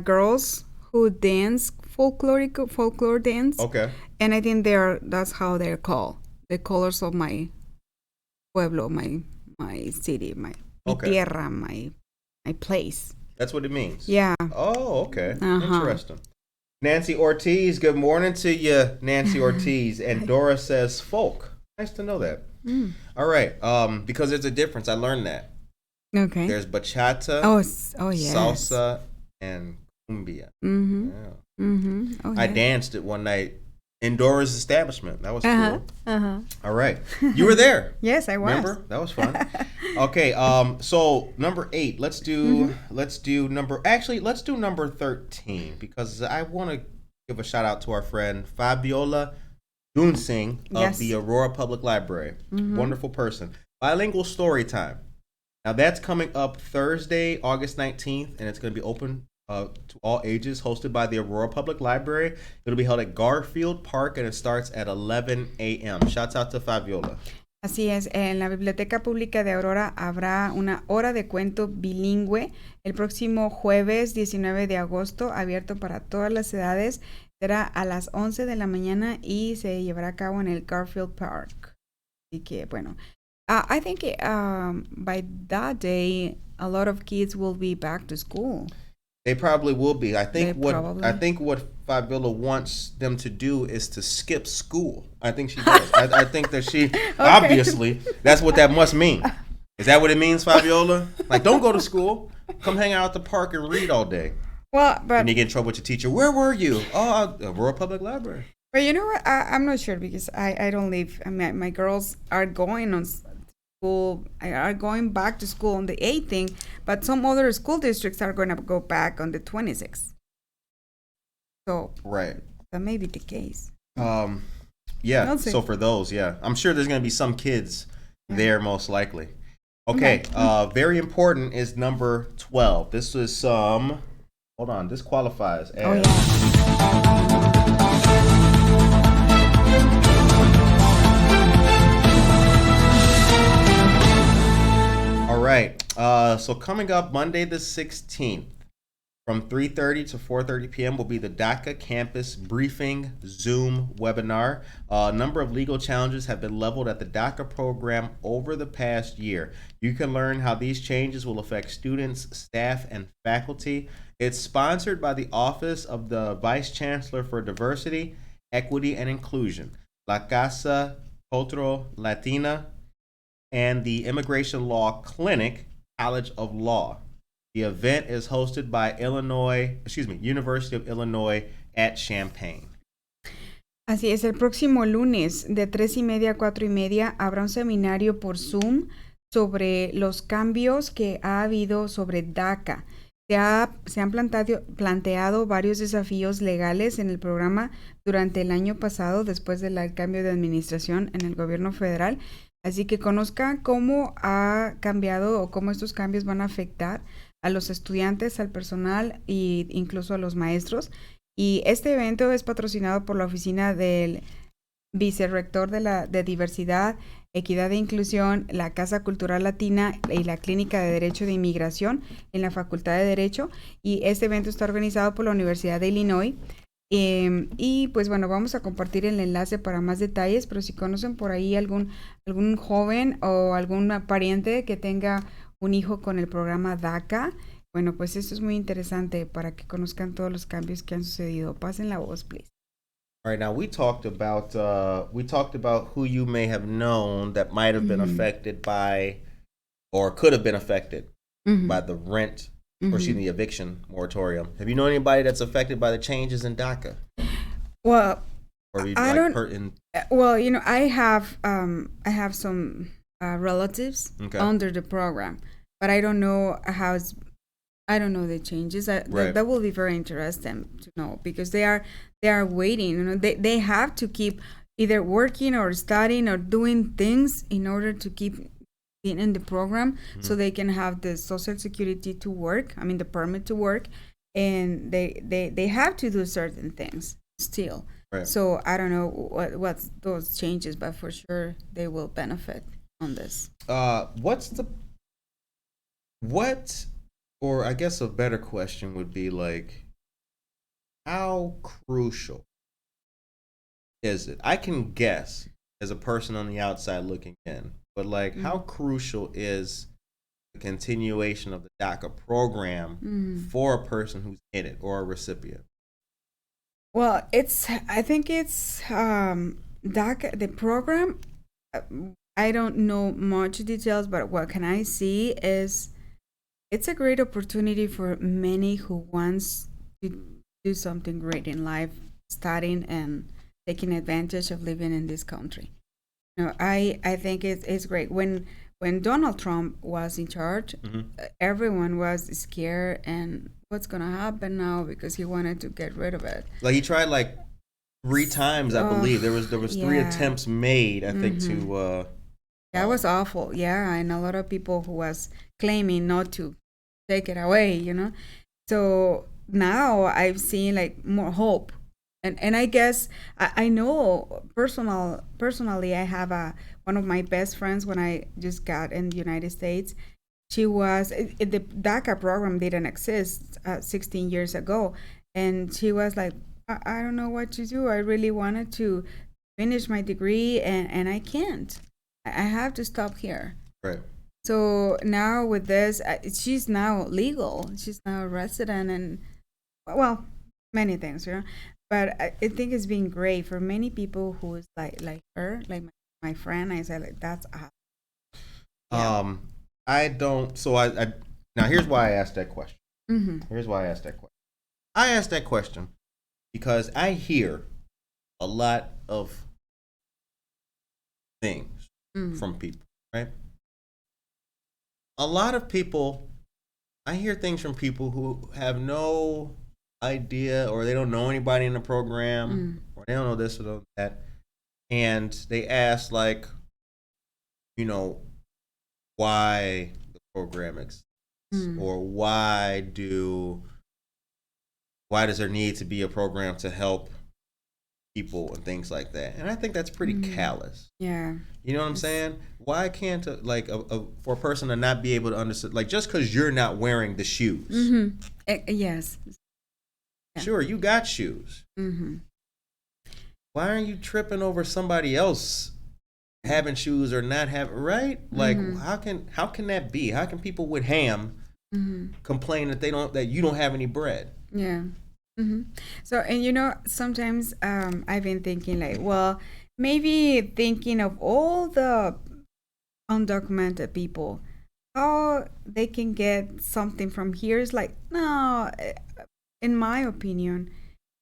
girls who dance folklore dance. Okay. And I think that's how they're called. The colors of my pueblo, my city, my tierra, my place. That's what it means? Yeah. Oh, okay. Uh-huh. Interesting. Nancy Ortiz, good morning to you, Nancy Ortiz. And Dora says folk. Nice to know that. All right. Because there's a difference. I learned that. Okay. There's bachata, yes. salsa, and cumbia. Mm-hmm. Yeah. Mm-hmm. Oh, I yeah. danced it one night in Dora's establishment. That was Uh-huh. cool. Uh-huh. All right. You were there. Yes, I was. Remember? That was fun. Okay. So number 8. Let's do number 13 because I want to give a shout out to our friend Fabiola Dunsing of the Aurora Public Library. Mm-hmm. Wonderful person. Bilingual story time. Now that's coming up Thursday, August 19th, and it's going to be open to all ages, hosted by the Aurora Public Library. It'll be held at Garfield Park, and it starts at 11 a.m. Shouts out to Fabiola. Así es, en la Biblioteca Pública de Aurora habrá una hora de cuento bilingüe el próximo jueves 19 de agosto, abierto para todas las edades. Será a las 11 de la mañana y se llevará a cabo en el Garfield Park. Así que, bueno, I think by that day, a lot of kids will be back to school. They probably will be. I think what Fabiola wants them to do is to skip school. I think she does. I think that she obviously that's what that must mean. Is that what it means, Fabiola? Like, don't go to school. Come hang out at the park and read all day. Well, but and you get in trouble with your teacher. Where were you? Oh, Aurora Public Library. But you know what? I'm not sure because I don't live. I mean, my girls are going on school. Are going back to school on the 18th, but some other school districts are going to go back on the 26th. So right, that may be the case. Yeah. So for those, yeah, I'm sure there's going to be some kids there, most likely. Okay. Very important is number 12. This is some. Hold on. This qualifies as. All right. So coming up Monday the 16th from 3:30 to 4:30 p.m. will be the DACA Campus Briefing Zoom webinar. A number of legal challenges have been leveled at the DACA program over the past year. You can learn how these changes will affect students, staff, and faculty. It's sponsored by the Office of the Vice Chancellor for Diversity, Equity, and Inclusion, La Casa Cultural Latina, and the Immigration Law Clinic, College of Law. The event is hosted by University of Illinois at Champaign. Así es, el próximo lunes de 3:30 a 4:30 habrá un seminario por Zoom sobre los cambios que ha habido sobre DACA. Se han planteado varios desafíos legales en el programa durante el año pasado después del cambio de administración en el gobierno federal. Así que conozcan cómo ha cambiado o cómo estos cambios van a afectar a los estudiantes, al personal e incluso a los maestros. Y este evento es patrocinado por la oficina del vicerrector de Diversidad, Equidad e Inclusión, la Casa Cultural Latina y la Clínica de Derecho de Inmigración en la Facultad de Derecho. Y este evento está organizado por la Universidad de Illinois. Y pues bueno, vamos a compartir el enlace para más detalles, pero si conocen por ahí algún joven o algún pariente que tenga un hijo con el programa DACA, bueno, pues esto es muy interesante para que conozcan todos los cambios que han sucedido. Pasen la voz, please. All right, now we talked about who you may have known that might have been affected by, or could have been affected by the rent, or the eviction moratorium. Have you known anybody that's affected by the changes in DACA? Well, or I don't. Well, you know, I have some relatives under the program, but I don't know I don't know the changes. That will be very interesting to know because they are waiting. You know, they have to keep either working or studying or doing things in order to keep being in the program, so they can have the Social Security to work. I mean, the permit to work, and they have to do certain things still. Right. So I don't know what's those changes, but for sure they will benefit on this. Or I guess a better question would be like, how crucial is it? I can guess as a person on the outside looking in, but like, how crucial is the continuation of the DACA program for a person who's in it or a recipient? Well, I think it's DACA, the program. I don't know much details, but what can I see is it's a great opportunity for many who wants to do something great in life, studying and taking advantage of living in this country. You know, I think it's great. When Donald Trump was in charge, everyone was scared and what's going to happen now because he wanted to get rid of it. Like he tried like 3 times, I believe. There was 3 attempts made, I think, to... That was awful, yeah. And a lot of people who was claiming not to take it away, you know. So now I've seen like more hope. And I guess I know personally I have one of my best friends when I just got in the United States. She was, the DACA program didn't exist 16 years ago. And she was like, I don't know what to do. I really wanted to finish my degree and I can't. I have to stop here. Right. So now with this, she's now legal. She's now a resident and, well, many things, you know. But I think it's been great for many people who is like her, like my friend. I said, like, that's awesome. Yeah. I don't. So I now here's why I asked that question. Mm-hmm. Here's why I asked that question. I asked that question because I hear a lot of things from people, right? A lot of people, I hear things from people who have no idea, or they don't know anybody in the program, or they don't know this or that, and they ask, like, you know, why the program exists, or why does there need to be a program to help people and things like that. And I think that's pretty callous. Yeah. You know what I'm saying? Why can't for a person to not be able to understand, like, just because you're not wearing the shoes. Yes. Yeah. Sure, you got shoes. Why aren't you tripping over somebody else having shoes or not having, right? Like, how can that be? How can people with ham complain that you don't have any bread? Yeah. So, and you know, sometimes I've been thinking, like, well, maybe thinking of all the undocumented people, how they can get something from here is like, no, in my opinion,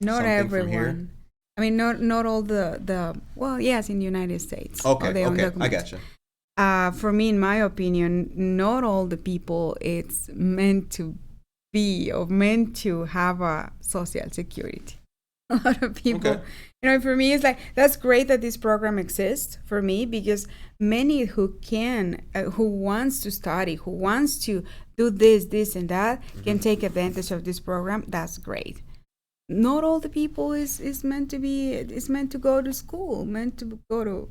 not Something everyone. I mean, not all the well, yes, in the United States. Okay, I got you. For me, in my opinion, not all the people it's meant to be or meant to have a social security. A lot of people, you know, for me, it's like, that's great that this program exists for me, because many who wants to study, who wants to do this and that, can take advantage of this program. That's great. Not all the people is meant to be, is meant to go to school, meant to go to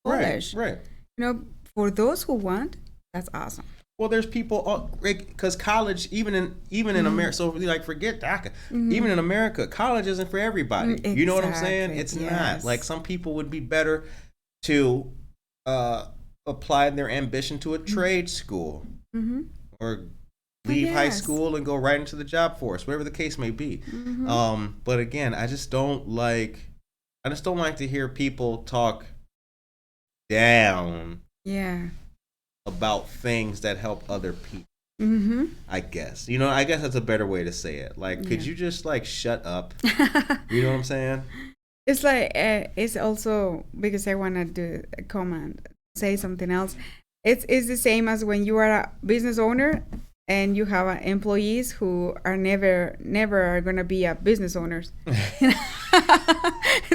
college. Right. You know, for those who want, that's awesome. Well, there's people, because college, even in America, so like, forget DACA, even in America, college isn't for everybody. Exactly. You know what I'm saying? It's not. Like, some people would be better to apply their ambition to a trade school, or leave high school and go right into the job force, whatever the case may be. But again, I just don't like to hear people talk down. Yeah. About things that help other people. I guess. You know, I guess that's a better way to say it. Like, could you just, like, shut up? You know what I'm saying? It's like, it's also, because I want to do a comment, say something else. It's the same as when you are a business owner and you have employees who are never are going to be a business owners.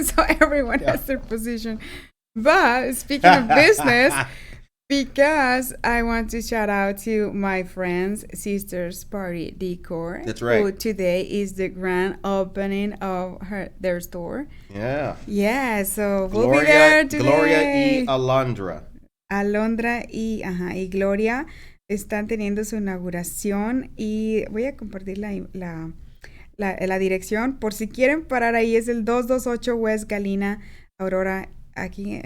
So everyone has their position. But speaking of business, because I want to shout out to my friends, Sisters Party Decor. That's right. Who today is the grand opening of their store. Yeah. Yeah, so we'll be there today. Gloria y Alondra. Alondra y Gloria están teniendo su inauguración, y voy a compartir la dirección por si quieren parar ahí. Es el 228 West Galena, Aurora, aquí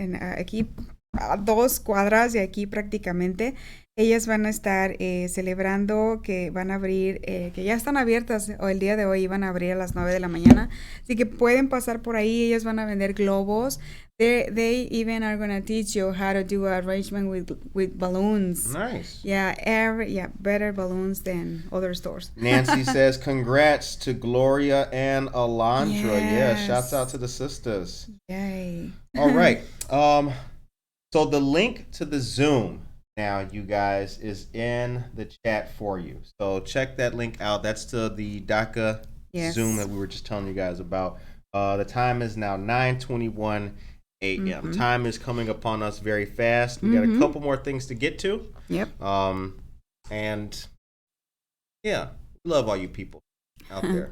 a 2 cuadras de aquí prácticamente. Ellas van a estar celebrando que van a abrir, que ya están abiertas el día de hoy, van a abrir a las 9 de la mañana. Así que pueden pasar por ahí. Ellas van a vender globos. They even are going to teach you how to do an arrangement with balloons. Nice. Yeah, better balloons than other stores. Nancy says, congrats to Gloria and Alondra. Yes. Yeah, shouts out to the sisters. Yay. All right. So the link to the Zoom now, you guys, is in the chat for you. So check that link out. That's to the DACA Zoom that we were just telling you guys about. The time is now 9:21 a.m. Time is coming upon us very fast. We got a couple more things to get to. Yep. And yeah, we love all you people out there.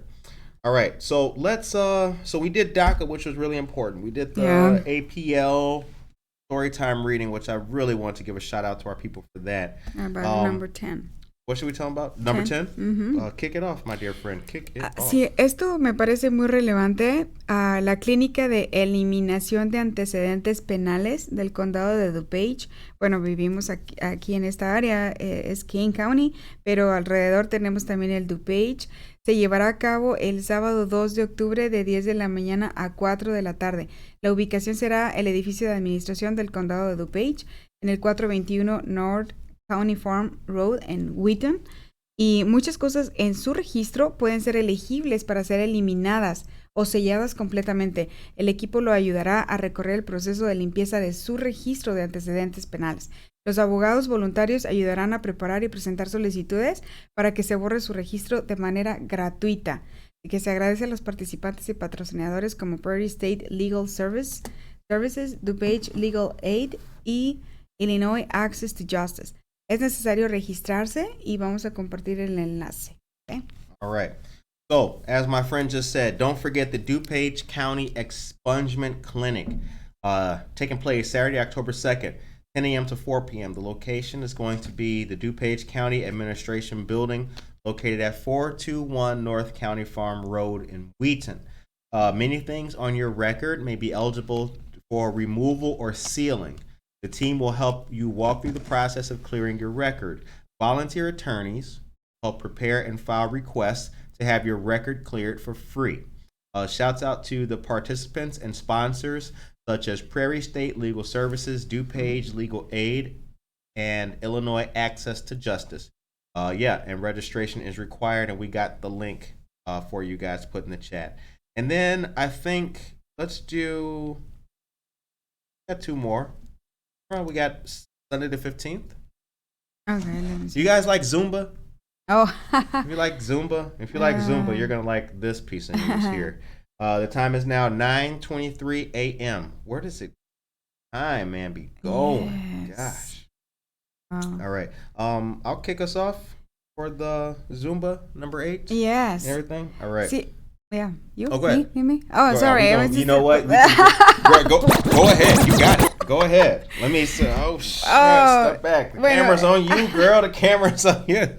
All right. So let's so we did DACA, which was really important. We did the APL Storytime reading, which I really want to give a shout out to our people for that. About number 10. What should we tell them about? Number 10? Mm-hmm. Kick it off, my dear friend. Kick it off. Sí, esto me parece muy relevante. La clínica de eliminación de antecedentes penales del condado de DuPage. Bueno, vivimos aquí en esta área, es King County, pero alrededor tenemos también el DuPage. Se llevará a cabo el sábado 2 de octubre de 10 de la mañana a 4 de la tarde. La ubicación será el edificio de administración del condado de DuPage en el 421 North County Farm Road en Wheaton, y muchas cosas en su registro pueden ser elegibles para ser eliminadas o selladas completamente. El equipo lo ayudará a recorrer el proceso de limpieza de su registro de antecedentes penales. Los abogados voluntarios ayudarán a preparar y presentar solicitudes para que se borre su registro de manera gratuita, y que se agradece a los participantes y patrocinadores como Prairie State Legal Services, DuPage Legal Aid y Illinois Access to Justice. Es necesario registrarse y vamos a compartir el enlace. Okay? All right. So, as my friend just said, don't forget the DuPage County Expungement Clinic taking place Saturday, October 2nd, 10 a.m. to 4 p.m. The location is going to be the DuPage County Administration Building located at 421 North County Farm Road in Wheaton. Many things on your record may be eligible for removal or sealing. The team will help you walk through the process of clearing your record. Volunteer attorneys help prepare and file requests to have your record cleared for free. Shouts out to the participants and sponsors such as Prairie State Legal Services, DuPage Legal Aid, and Illinois Access to Justice. And registration is required, and we got the link for you guys to put in the chat. And then I think got two more. We got Sunday the 15th. Okay, let me see. You guys like Zumba? Oh. If you like Zumba, you're going to like this piece of news here. The time is now 9:23 a.m. Where does it time, man, be going? Yes. Gosh. All right. I'll kick us off for the Zumba number 8. Yes. And everything. All right. See, yeah. You? Oh, go ahead. Me? Oh, sorry. You know what? Go ahead. You got it. Go ahead. Let me see. Oh, shit. Step back. The camera's on you, girl. The camera's on you.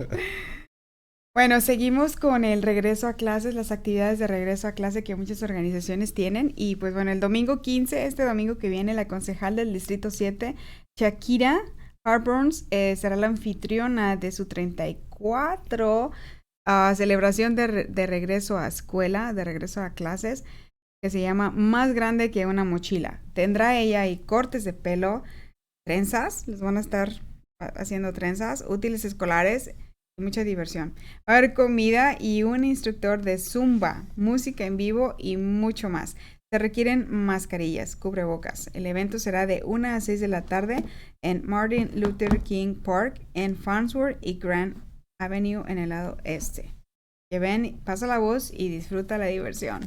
Bueno, seguimos con el regreso a clases, las actividades de regreso a clase que muchas organizaciones tienen. Y pues bueno, el domingo 15, este domingo que viene, la concejal del Distrito 7, Shakira Harburns, será la anfitriona de su 34 celebración de regreso a escuela, de regreso a clases, que se llama Más Grande que una Mochila. Tendrá ella ahí cortes de pelo, trenzas, les van a estar haciendo trenzas, útiles escolares y mucha diversión. Va a haber comida y un instructor de Zumba, música en vivo y mucho más. Se requieren mascarillas, cubrebocas. El evento será de 1 a 6 de la tarde en Martin Luther King Park en Farnsworth y Grand Avenue en el lado este. Que ven, pasa la voz y disfruta la diversión.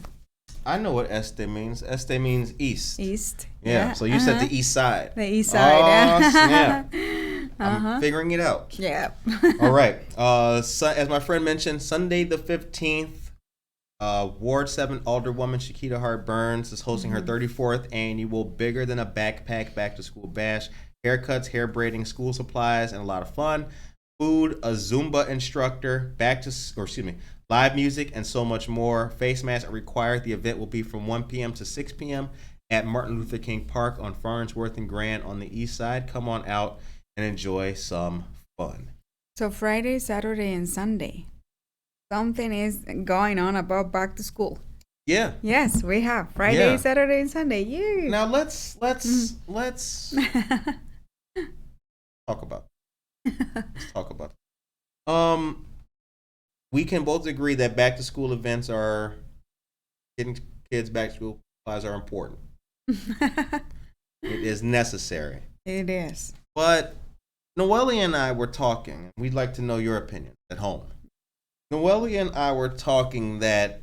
I know what este means. Este means east. East. Yeah. So you said the east side. The east side. Oh, snap. I'm figuring it out. Yeah. All right. As my friend mentioned, Sunday the 15th, Ward 7 Alderwoman Shakita Hart Burns is hosting her 34th annual Bigger Than a Backpack Back to School Bash. Haircuts, hair braiding, school supplies, and a lot of fun. Food, a Zumba instructor, live music, and so much more. Face masks are required. The event will be from 1 p.m. to 6 p.m. at Martin Luther King Park on Farnsworth and Grand on the east side. Come on out and enjoy some fun. So Friday, Saturday, and Sunday. Something is going on about back to school. Yeah. Yes, we have Friday, Saturday, and Sunday. Yeah. Now let's talk about it. We can both agree that back to school events are getting kids back to school supplies are important. It is necessary. It is. But Noelia and I were talking. We'd like to know your opinion at home. Noelia and I were talking that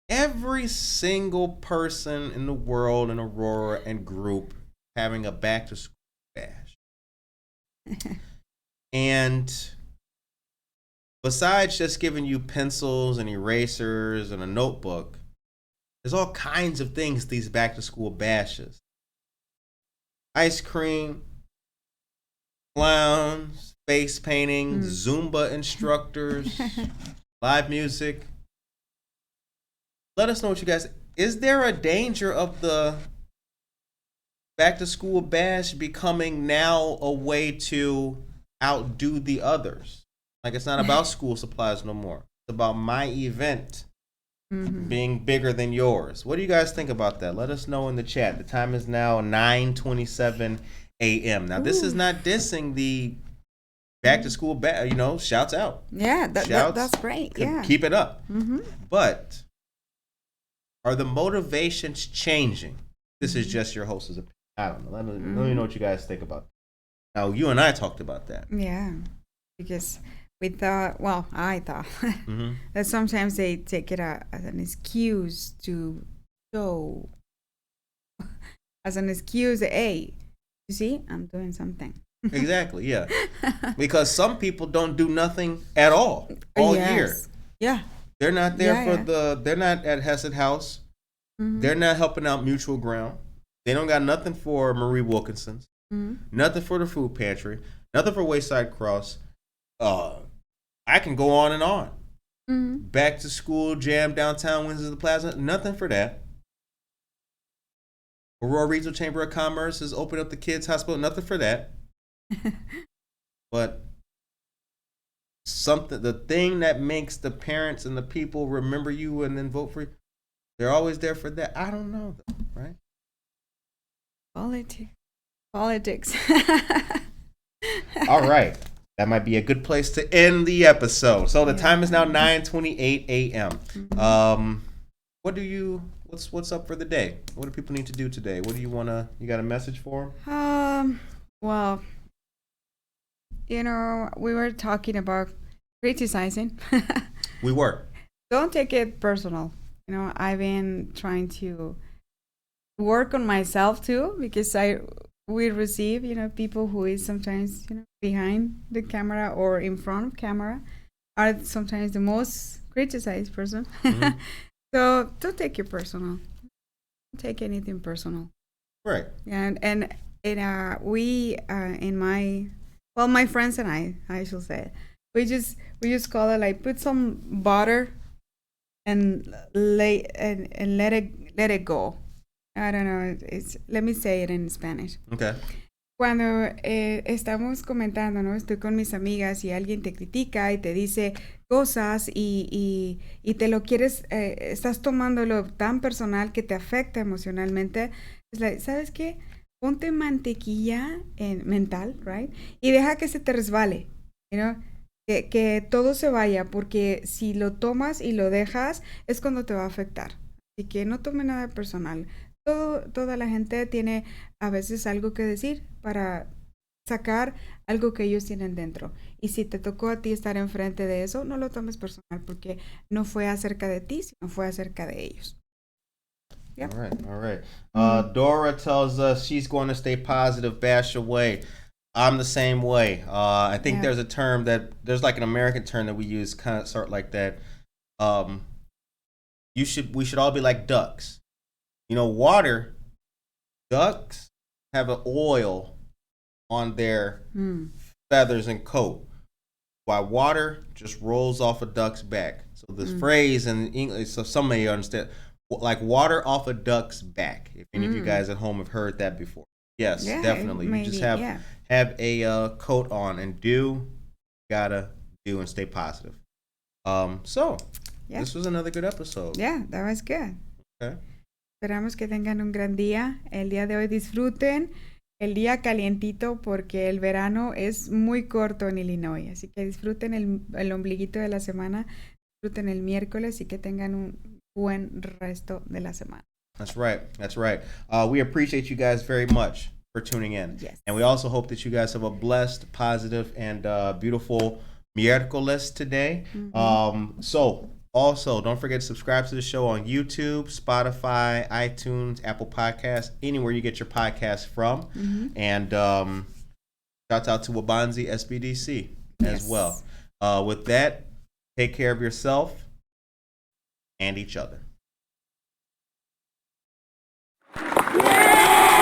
every single person in the world in Aurora and group having a back to school bash. And besides just giving you pencils and erasers and a notebook, there's all kinds of things these back to school bashes. Ice cream, clowns, face painting, Zumba instructors, live music. Let us know what you guys. Is there a danger of the back to school bash becoming now a way to outdo the others? Like, it's not about school supplies no more. It's about my event being bigger than yours. What do you guys think about that? Let us know in the chat. The time is now 9:27 a.m. Now, this is not dissing the back to school bash. Shouts out. Yeah, that's great. Yeah, keep it up. But are the motivations changing? This is just your host's opinion. I don't know. Let me know what you guys think about that. Now, you and I talked about that. Yeah, because I thought that sometimes they take it as an excuse to show, as an excuse, hey, you see, I'm doing something. Exactly, yeah. Because some people don't do nothing at all year. Yeah. They're not there they're not at Hesed House. They're not helping out Mutual Ground. They don't got nothing for Marie Wilkinson's. Nothing for the food pantry. Nothing for Wayside Cross. I can go on and on. Back to school jam downtown Windsor the Plaza. Nothing for that. Aurora Regional Chamber of Commerce has opened up the kids' hospital. Nothing for that. But the thing that makes the parents and the people remember you and then vote for you, they're always there for that. I don't know, though, right? Politics. All right. That might be a good place to end the episode. So the time is now 9:28 a.m. What's up for the day? What do people need to do today? What do you you got a message for them? Well, we were talking about criticizing. We were. Don't take it personal. I've been trying to work on myself too, because we receive, people who is sometimes, behind the camera or in front of camera are sometimes the most criticized person. So don't take it personal. Don't take anything personal. Right. And we my friends and I should say, we just call it like put some butter and let it go. I don't know. Let me say it in Spanish. Okay. Cuando estamos comentando, ¿no? Estoy con mis amigas y alguien te critica y te dice cosas y te lo quieres, estás tomándolo tan personal que te afecta emocionalmente. Es like, ¿sabes qué? Ponte mantequilla mental, right? Y deja que se te resbale, que todo se vaya, porque si lo tomas y lo dejas es cuando te va a afectar. Así que no tome nada personal. Toda la gente tiene a veces algo que decir para sacar algo que ellos tienen dentro. Y si te tocó a ti estar enfrente de eso, no lo tomes personal, porque no fue acerca de ti, sino fue acerca de ellos. Yep. All right. Dora tells us she's going to stay positive, bash away. I'm the same way. I think there's a term there's like an American term that we use kind of sort like that. We should all be like ducks. Ducks have an oil on their feathers and coat, while water just rolls off a duck's back. So this phrase in English, so some may understand, like water off a duck's back. If any of you guys at home have heard that before. Yes, definitely. You just have a coat on and gotta do and stay positive. This was another good episode. Yeah, that was good. Okay. Esperamos que tengan un gran día. El día de hoy disfruten el día calientito, porque el verano es muy corto en Illinois. Así que disfruten el ombliguito de la semana, disfruten el miércoles y que tengan un buen resto de la semana. That's right. We appreciate you guys very much for tuning in. Yes. And we also hope that you guys have a blessed, positive, and beautiful miércoles today. Also, don't forget to subscribe to the show on YouTube, Spotify, iTunes, Apple Podcasts, anywhere you get your podcasts from. And shout out to Waubonsee SBDC as well. With that, take care of yourself and each other. Yay!